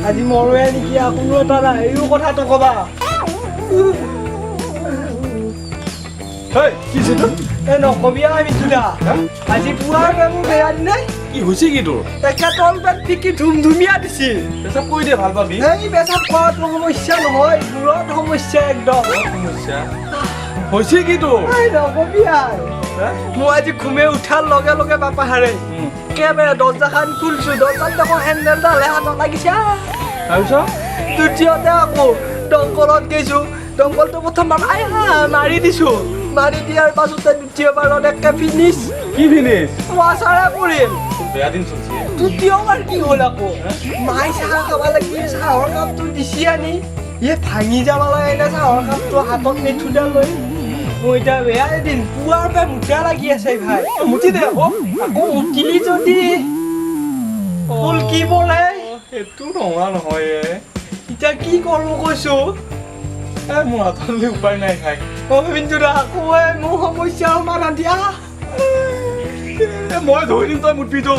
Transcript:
আজি মৰোৱে নেকি কোনো এটা নাই এইও কথাটো ক'বা কি হৈছে এই নকবি আমি তোলা আজি পুৱাৰ মোৰ বেয়া দিন নাই কি হৈছে কি তোৰ তেখেতৰ পেট পিকি ধুমধুমীয়া দিছিল পেচাব কৈ দে ভাল পাবি এই পেচাব খোৱাটো সমস্যা নহয় দূৰত সমস্যা একদম সমস্যা হৈছে কি তোৰ এই নকবি মই আজি ঘুমে উঠাৰ লগে লগে বাপা হাৰে একেবাৰে দৰ্জাখন খুলিছো দৰ্জাত দেখোন হেণ্ডেলডাল হাতত লাগিছে তাৰপিছত দ্বিতীয়তে আকৌ দংকলত গৈছো দংকলটো প্ৰথমবাৰ মাৰি দিছো মাৰি দিয়াৰ পাছতে দ্বিতীয়বাৰত একে ফিনিছ কি ফিনিছ ৱাচাৰে পৰিল বেয়া দিন চলিছে তৃতীয়বাৰ কি হ'ল আকৌ মাই চাহ খাব লাগি চাহৰ কাপটো দিছি আনি ভাঙি যাব লাগে না চাহৰ কাপটো হাতত মেথুডাল লৈ মই এতিয়া বেয়া এদিন পুৱাৰ পৰা মুঠা লাগি আছে ভাই মুঠি দে আকৌ মুঠিলি যদি ফুল কি পৰে সেইটো নোহোৱা নহয় এতিয়া কি কৰোঁ কৈছো মোৰ হাতলৈ উপায় নাই খাই কিন্তু আকৌ মোৰ সমস্যাৰ সমাধান দিয়া মই ধৰি দিম তই মুঠবি তো